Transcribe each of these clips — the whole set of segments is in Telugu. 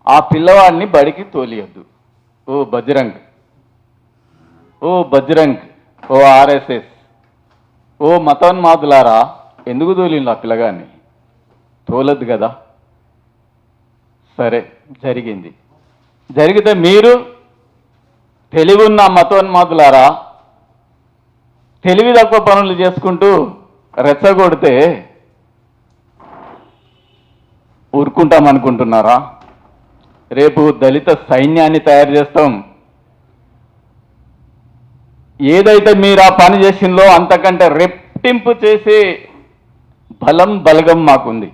ఆ పిల్లవాడిని బడికి తోలియద్దు. ఓ బజరంగ్, ఓ బజరంగ్, ఓ ఆర్ఎస్ఎస్, ఓ మతోన్మాదులారా, ఎందుకు తోలిండు ఆ పిల్లగాన్ని? తోలద్దు కదా. సరే, జరిగితే మీరు తెలివి ఉన్న మతోన్మాదులారా తెలివి తక్కువ పనులు చేసుకుంటూ రెచ్చగొడితే ఊరుకుంటామనుకుంటున్నారా? రేపు దళిత సైన్యాన్ని తయారు చేస్తాం. ఏదైతే మీరు ఆ పని చేసిందో అంతకంటే రెట్టింపు చేసే బలగం మాకుంది.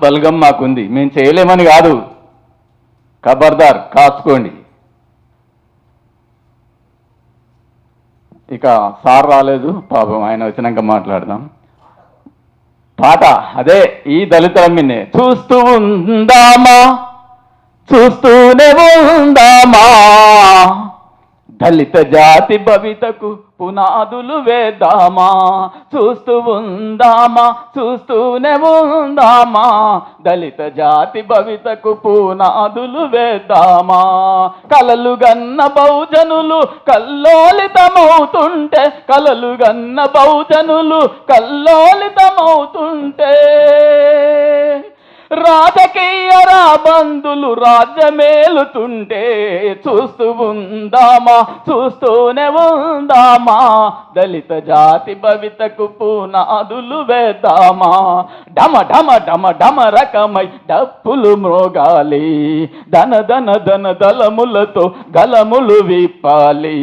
బలగం మాకుంది. మేము చేయలేమని కాదు, ఖబర్దార్, కాచుకోండి. ఇక సార్ రాలేదు పాపం, ఆయన వచ్చినాక మాట్లాడదాం. పాట అదే ఈ దళితుల మిన్నే. చూస్తూ ఉందామా, చూస్తూనే ఉందామా, దళిత జాతి భవితకు పునాదులు వేద్దామా. చూస్తూ ఉందామా, చూస్తూనే ఉందామా, దళిత జాతి భవితకు పునాదులు వేద్దామా. కలలు గన్న బహుజనులు కల్లోలితమవుతుంటే, కలలు గన్న బహుజనులు కల్లోలితమవుతుంటే, రాజకీయ రాబందులు రాజ్యమేలుతుంటే, చూస్తూ ఉందామా, చూస్తూనే ఉందామా, దళిత జాతి భవితకు పునాదులు వేద్దామా. ఢమ ఢమ ఢమ ఢమ రకమై డప్పులు మ్రోగాలి, ధన ధన ధన దళములతో గలములు విప్పాలి.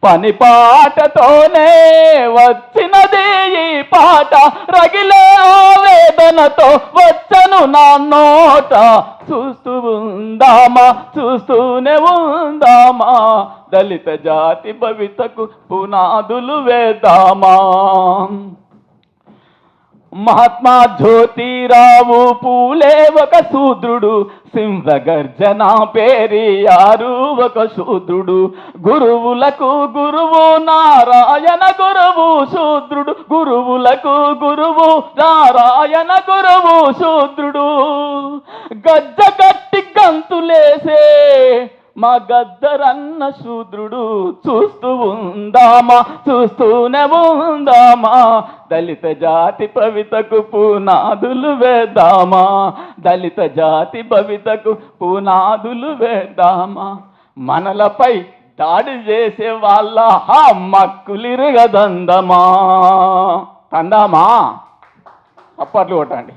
పని పాటతోనే వచ్చినది ఈ పాట, రగిలే ఆవేదనతో వచ్చను నా నోట. చూస్తూ ఉందామా, చూస్తూనే ఉందామా, దళిత జాతి భవితకు పునాదులు వేద్దామా. మహాత్మా జ్యోతిరావు పూలే ఒక శూద్రుడు, సింహగర్జన పెరియారు ఒక శూద్రుడు. గురువులకు గురువు నారాయణ గురువు శూద్రుడు, గురువులకు గురువు నారాయణ గురువు శూద్రుడు. గజ్జ గట్టి గంతులేసే మా గద్దరన్న శూద్రుడు. చూస్తూ ఉందామా, చూస్తూనే ఉందామా, దళిత జాతి భవితకు పునాదులు వేద్దామా, దళిత జాతి భవితకు పునాదులు వేద్దామా. మనలపై దాడి చేసే వాళ్ళ మక్కులిరగదందమా. తందామా, అప్పట్లు కొట్టండి.